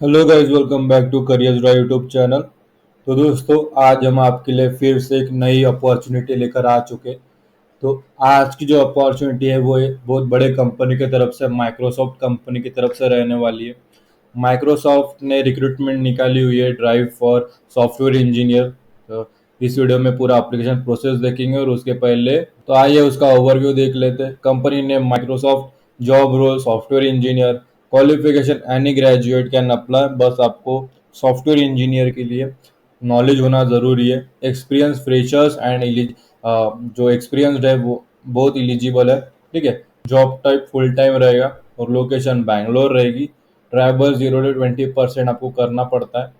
Hello guys, welcome back to career drive YouTube channel. तो दोस्तों, आज हम आपके लिए फिर से एक नई अपॉर्चुनिटी लेकर आ चुके। तो आज की जो अपॉर्चुनिटी है वो एक बहुत बड़े कंपनी की तरफ से, माइक्रोसॉफ्ट कंपनी की तरफ से रहने वाली है। माइक्रोसॉफ्ट ने रिक्रूटमेंट निकाली हुई है, ड्राइव फॉर सॉफ्टवेयर इंजीनियर। तो इस वीडियो में पूरा एप्लीकेशन प्रोसेस देखेंगे और उसके पहले तो आइए उसका ओवरव्यू देख लेते हैं। कंपनी ने Microsoft job role software engineer, qualification any graduate can apply. बस आपको सॉफ्टवेयर इंजीनियर के लिए नॉलेज होना ज़रूरी है। एक्सपीरियंस फ्रेशर्स एंड जो एक्सपीरियंसड है वो बहुत एलिजिबल है। ठीक है। जॉब टाइप फुल टाइम रहेगा और लोकेशन बैंगलोर रहेगी। ट्रैवल 0 to 20% आपको करना पड़ता है।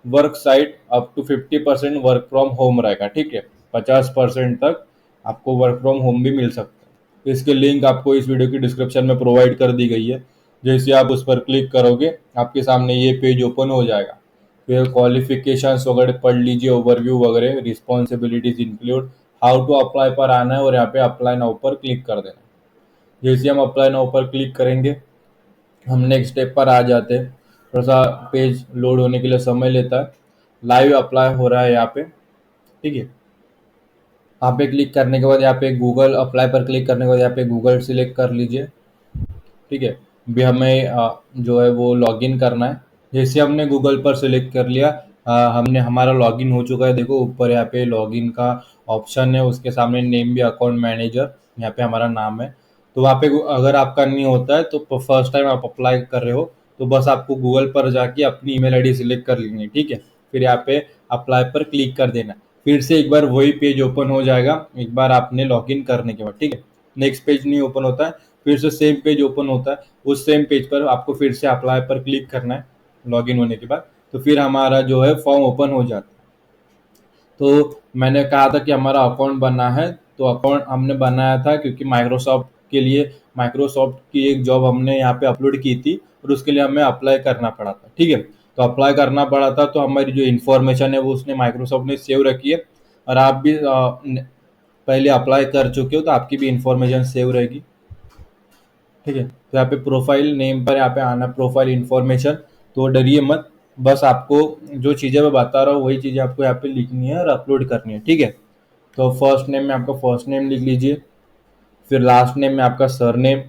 Work site up to 50% work from home रहेगा। ठीक है। 50% तक आपको वर्क फ्रॉम होम भी मिल सकता है। तो इसके लिंक आपको इस वीडियो की डिस्क्रिप्शन में प्रोवाइड कर दी गई है। जैसे आप उस पर क्लिक करोगे आपके सामने ये पेज ओपन हो जाएगा। फिर क्वालिफिकेशंस वगैरह पढ़ लीजिए, ओवरव्यू वगैरह, responsibilities include, how to apply पर आना है और यहाँ पे अप्लाई नाउ पर क्लिक कर देना है। जैसे हम अप्लाई नाउ पर क्लिक करेंगे हम नेक्स्ट स्टेप पर आ जाते हैं। थोड़ा सा पेज लोड होने के लिए समय लेता है। लाइव अप्लाई हो रहा है यहाँ पे। ठीक है। यहाँ पे क्लिक करने के बाद यहाँ पे गूगल अप्लाई पर क्लिक करने के बाद यहाँ पे गूगल सिलेक्ट कर लीजिए। ठीक है। भी हमें जो है वो लॉगिन करना है। जैसे हमने गूगल पर सिलेक्ट कर लिया, हमने हमारा लॉगिन हो चुका है। देखो ऊपर यहाँ पे लॉगिन का ऑप्शन है, उसके सामने नेम भी अकाउंट मैनेजर, यहाँ पे हमारा नाम है। तो वहाँ पे अगर आपका नहीं होता है तो फर्स्ट टाइम आप अप्लाई कर रहे हो तो बस आपको गूगल पर जाके अपनी ईमेल आईडी सिलेक्ट कर लेनी है। ठीक है। फिर यहाँ पे अप्लाई पर क्लिक कर देना है। फिर से एक बार वही पेज ओपन हो जाएगा एक बार आपने लॉगिन करने के बाद। ठीक है। नेक्स्ट पेज नहीं ओपन होता है, फिर से सेम पेज ओपन होता है। उस सेम पेज पर आपको फिर से अप्लाई पर क्लिक करना है लॉगिन होने के बाद। तो फिर हमारा जो है फॉर्म ओपन हो जाता है। तो मैंने कहा था कि हमारा अकाउंट बनना है, तो अकाउंट हमने बनाया था क्योंकि माइक्रोसॉफ्ट के लिए माइक्रोसॉफ्ट की एक जॉब हमने यहाँ पे अपलोड की थी और उसके लिए हमें अप्लाई करना पड़ा था। ठीक है। तो अप्लाई करना पड़ा था तो हमारी जो इन्फॉर्मेशन है वो उसने माइक्रोसॉफ्ट ने सेव रखी है। और आप भी पहले अप्लाई कर चुके हो तो आपकी भी इंफॉर्मेशन सेव रहेगी। ठीक है। तो यहाँ पे प्रोफाइल नेम पर यहाँ पे आना, प्रोफाइल इंफॉर्मेशन। तो डरिए मत, बस आपको जो चीज़ें मैं बता रहा हूँ वही चीज़ें आपको यहाँ पे लिखनी है और अपलोड करनी है। ठीक है। तो फर्स्ट नेम में आपका फर्स्ट नेम लिख लीजिए। फिर लास्ट नेम में आपका सरनेम।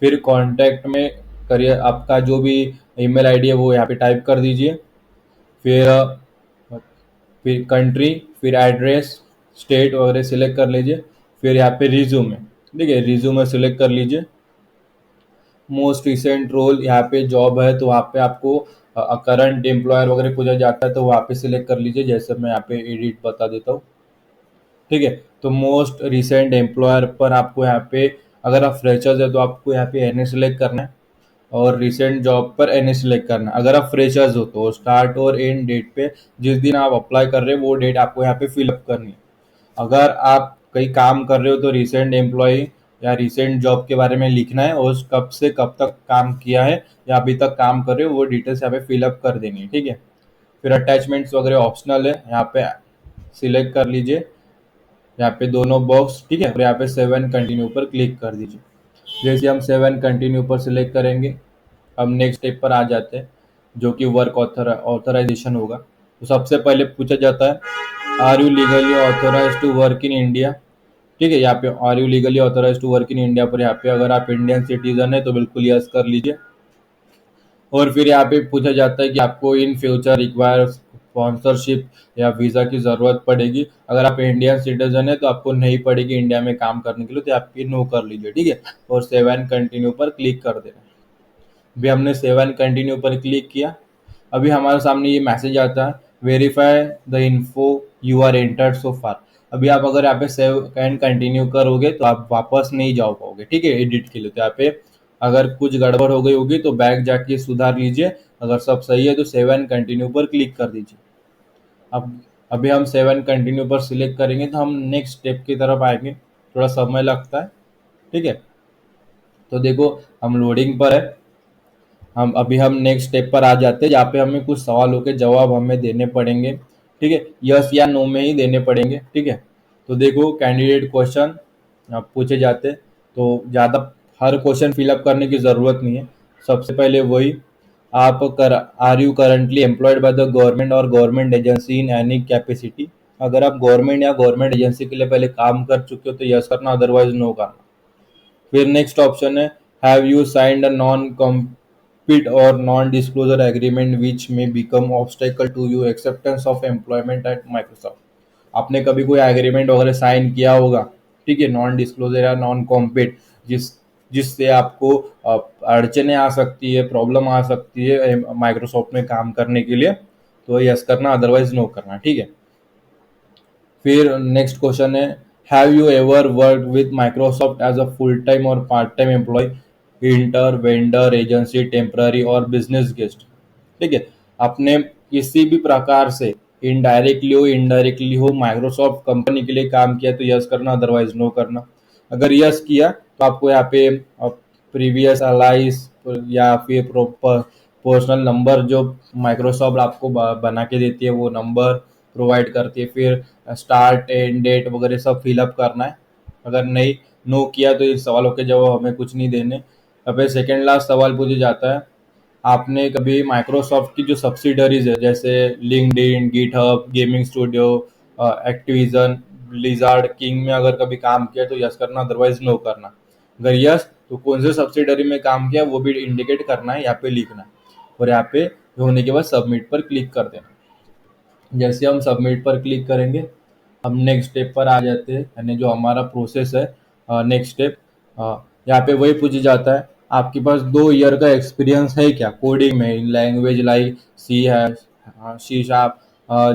फिर कॉन्टैक्ट में करिए आपका जो भी ईमेल आईडी है वो यहाँ पे टाइप कर दीजिए। फिर फिर कंट्री, फिर एड्रेस, स्टेट वगैरह सिलेक्ट कर लीजिए। फिर यहाँ पे रिज्यूमे। ठीक है, रिज्यूमे सिलेक्ट कर लीजिए। मोस्ट रिसेंट रोल यहाँ पे जॉब है तो वहाँ पे आपको करंट एम्प्लॉयर वगैरह पूछा जाता है तो वहाँ पे सिलेक्ट कर लीजिए। जैसे मैं यहाँ पे एडिट बता देता हूँ। ठीक है। तो मोस्ट रिसेंट एम्प्लॉयर पर आपको यहाँ पे, अगर आप फ्रेशर्स है तो आपको यहाँ पे एनए सिलेक्ट करना है और रिसेंट जॉब पर एनए सिलेक्ट करना है। अगर आप फ्रेशर्स हो तो स्टार्ट और एंड डेट पे जिस दिन आप अप्लाई कर रहे हो वो डेट आपको यहाँ पे फिलअप करनी है। अगर आप कहीं काम कर रहे हो तो रिसेंट एम्प्लॉय या रिसेंट जॉब के बारे में लिखना है और कब से कब तक काम किया है या अभी तक काम कर रहे हो वो डिटेल्स यहाँ पे फिलअप कर देनी है। ठीक है। फिर अटैचमेंट्स वगैरह ऑप्शनल है, यहाँ पे सिलेक्ट कर लीजिए यहाँ पे दोनों बॉक्स। ठीक है। और यहाँ पे सेवन कंटिन्यू पर क्लिक कर दीजिए। जैसे हम सेवन कंटिन्यू पर सिलेक्ट करेंगे हम नेक्स्ट स्टेप पर आ जाते हैं जो कि वर्क ऑथराइजेशन होगा। तो सबसे पहले पूछा जाता है are you legally authorise to work in India. ठीक है। यहाँ पे are you legally authorise to work in India पर यहाँ पे अगर आप इंडियन सिटीजन है तो बिल्कुल यस कर लीजिए। और फिर यहाँ पे पूछा जाता है कि आपको इन फ्यूचर रिक्वायर स्पॉन्सरशिप या वीज़ा की ज़रूरत पड़ेगी। अगर आप इंडियन सिटीजन है तो आपको नहीं पड़ेगी इंडिया में काम करने के लिए, तो आप ये नो कर लीजिए। ठीक है। और सेवन कंटिन्यू पर क्लिक कर देना। अभी हमने सेवन कंटिन्यू पर क्लिक किया। अभी हमारे सामने ये मैसेज आता है verify the info you are entered so far. अभी आप अगर यहाँ पे सेव एंड कंटिन्यू करोगे तो आप वापस नहीं जा पाओगे। ठीक है, एडिट के लिए। तो यहाँ पे अगर कुछ गड़बड़ हो गई होगी तो बैक जाके सुधार लीजिए। अगर सब सही है तो सेवन कंटिन्यू पर क्लिक कर दीजिए। अब अभी हम सेवन कंटिन्यू पर सिलेक्ट करेंगे तो हम नेक्स्ट स्टेप की तरफ आएंगे। थोड़ा समय लगता है। ठीक है। तो देखो हम लोडिंग पर है। हम नेक्स्ट स्टेप पर आ जाते हैं जहाँ पे हमें कुछ सवालों के जवाब हमें देने पड़ेंगे। ठीक है, यस या नो में ही देने पड़ेंगे। ठीक है। तो देखो कैंडिडेट क्वेश्चन पूछे जाते हैं तो ज़्यादा हर क्वेश्चन फिलअप करने की ज़रूरत नहीं है। सबसे पहले वही आप कर are you currently employed by the government और government agency in any capacity. अगर आप गवर्नमेंट या गवर्नमेंट एजेंसी के लिए पहले काम कर चुके हो तो यस करना, अदरवाइज नो करना। फिर नेक्स्ट ऑप्शन है, have you signed a non compete और non disclosure agreement which may become obstacle to you acceptance of employment at Microsoft. आपने कभी कोई एग्रीमेंट वगैरह साइन किया होगा, ठीक है, नॉन डिस्क्लोजर या नॉन कॉम्पिट, जिससे आपको अड़चने आ सकती है, प्रॉब्लम आ सकती है माइक्रोसॉफ्ट में काम करने के लिए, तो यस करना, अदरवाइज नो करना, ठीक है। फिर नेक्स्ट क्वेश्चन है, have you ever work with Microsoft as a full time और part time employ, inter vendor agency temporary और बिजनेस गेस्ट। ठीक है, आपने किसी भी प्रकार से इनडायरेक्टली हो माइक्रोसॉफ्ट कंपनी के लिए काम किया तो यस करना, अदरवाइज नो करना। अगर यस किया तो आपको यहाँ पे प्रीवियस अलाइस या फिर पर्सनल नंबर जो माइक्रोसॉफ्ट आपको बना के देती है वो नंबर प्रोवाइड करती है, फिर स्टार्ट एंड डेट वगैरह सब फिलअप करना है। अगर नहीं नो किया तो इस सवालों के जवाब हमें कुछ नहीं देने। अब सेकेंड लास्ट सवाल पूछा जाता है, आपने कभी माइक्रोसॉफ्ट की जो सब्सिडरीज है जैसे LinkedIn, GitHub, gaming studio, Activision, blizzard, king में अगर कभी काम किया तो यस करना, अदरवाइज नो करना। अगर यस तो कौन से सब्सिडरी में काम किया वो भी इंडिकेट करना है, यहाँ पे लिखना है, और यहाँ पे होने के बाद सबमिट पर क्लिक कर देना। जैसे हम सबमिट पर क्लिक करेंगे हम नेक्स्ट स्टेप पर आ जाते हैं, यानी जो हमारा प्रोसेस है नेक्स्ट स्टेप, यहाँ पे वही पूछा जाता है, आपके पास 2 ईयर का एक्सपीरियंस है क्या कोडिंग में, इन लैंग्वेज लाइक सी है, सी शार्प,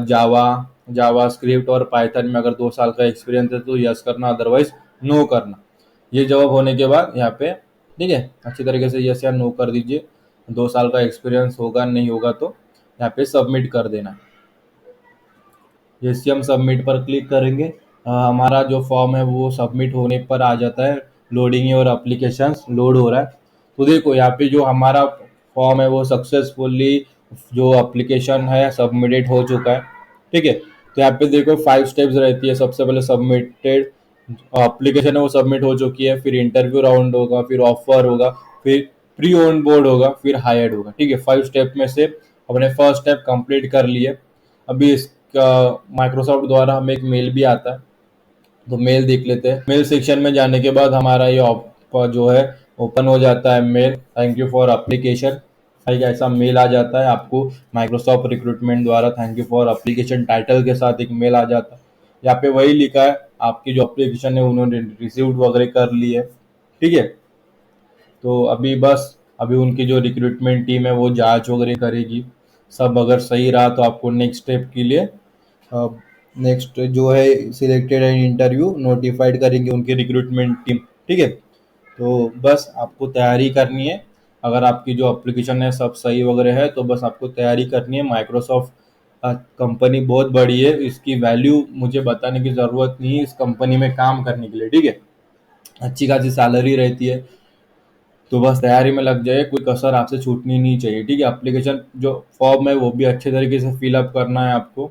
जावा, जावा स्क्रिप्ट और पाइथन में अगर 2 साल का एक्सपीरियंस है तो यस करना, अदरवाइज नो करना। ये जवाब होने के बाद यहाँ पे, ठीक है, अच्छी तरीके से यस या नो कर दीजिए। 2 साल का एक्सपीरियंस होगा नहीं होगा तो यहाँ पे सबमिट कर देना। जैसे हम सबमिट पर क्लिक करेंगे हमारा जो फॉर्म है वो सबमिट होने पर आ जाता है, लोडिंग और एप्लीकेशन लोड हो रहा है। तो देखो यहाँ पे जो हमारा फॉर्म है वो सक्सेसफुली जो एप्लीकेशन है सबमिटेड हो चुका है, ठीक है। तो यहाँ पे देखो 5 स्टेप्स रहती है, सबसे पहले सबमिटेड एप्लीकेशन है वो सबमिट हो चुकी है, फिर इंटरव्यू राउंड होगा, फिर ऑफर होगा, फिर प्री ऑन बोर्ड होगा, फिर हायर्ड होगा, ठीक है। 5 स्टेप में से हमने फर्स्ट स्टेप कंप्लीट कर लिए। अभी इसका माइक्रोसॉफ्ट द्वारा हमें एक मेल भी आता है, तो मेल देख लेते हैं। मेल सेक्शन में जाने के बाद हमारा ये जो है ओपन हो जाता है mail, thank you for application, एक ऐसा मेल आ जाता है आपको माइक्रोसॉफ्ट रिक्रूटमेंट द्वारा, thank you for application title के साथ एक मेल आ जाता है। यहाँ पे वही लिखा है आपकी जो एप्लीकेशन है उन्होंने रिसीव वगैरह कर ली है, ठीक है। तो अभी बस अभी उनकी जो रिक्रूटमेंट टीम है वो जांच वगैरह करेगी, सब अगर सही रहा तो आपको नेक्स्ट स्टेप के लिए नेक्स्ट जो है सिलेक्टेड एंड इंटरव्यू नोटिफाइड करेंगे उनकी रिक्रूटमेंट टीम, ठीक है। तो बस आपको तैयारी करनी है, अगर आपकी जो एप्लीकेशन है सब सही वगैरह है तो बस आपको तैयारी करनी है। माइक्रोसॉफ्ट कंपनी बहुत बड़ी है, इसकी वैल्यू मुझे बताने की ज़रूरत नहीं है इस कंपनी में काम करने के लिए, ठीक है। अच्छी खासी सैलरी रहती है, तो बस तैयारी में लग जाए, कोई कसर आपसे छूटनी नहीं चाहिए, ठीक है। एप्लीकेशन जो फॉर्म है वो भी अच्छे तरीके से फिलअप करना है आपको,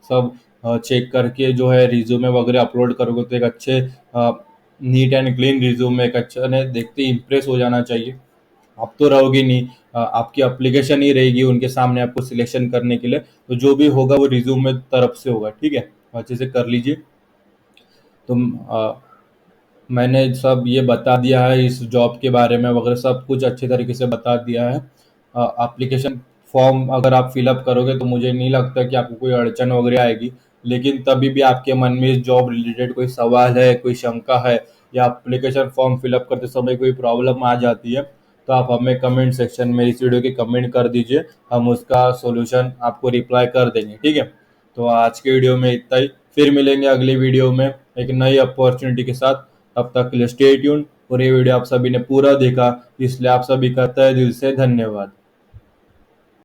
सब चेक करके जो है रिज्यूमे वगैरह अपलोड करोगे तो एक अच्छे नीट एंड क्लीन रिज्यूमे, एक अच्छा ने देखते ही इम्प्रेस हो जाना चाहिए। आप तो रहोगे नहीं, आपकी एप्लीकेशन ही रहेगी उनके सामने आपको सिलेक्शन करने के लिए, तो जो भी होगा वो रिज्यूमे तरफ से होगा, ठीक है। अच्छे से कर लीजिए। तो मैंने सब ये बता दिया है इस जॉब के बारे में वगैरह, सब कुछ अच्छे तरीके से बता दिया है। एप्लीकेशन फॉर्म अगर आप फिलअप करोगे तो मुझे नहीं लगता कि आपको कोई अड़चन वगैरह आएगी, लेकिन तभी भी आपके मन में इस जॉब रिलेटेड कोई सवाल है, कोई शंका है, या एप्लीकेशन फॉर्म फिलअप करते समय कोई प्रॉब्लम आ जाती है तो आप हमें कमेंट सेक्शन में इस वीडियो के कमेंट कर दीजिए, हम उसका सॉल्यूशन आपको रिप्लाई कर देंगे, ठीक है। तो आज के वीडियो में इतना ही, फिर मिलेंगे अगली वीडियो में एक नई अपॉर्चुनिटी के साथ। तब तक के लिए स्टे ट्यून। और ये वीडियो आप सभी ने पूरा देखा इसलिए आप सभी का तहे दिल से धन्यवाद।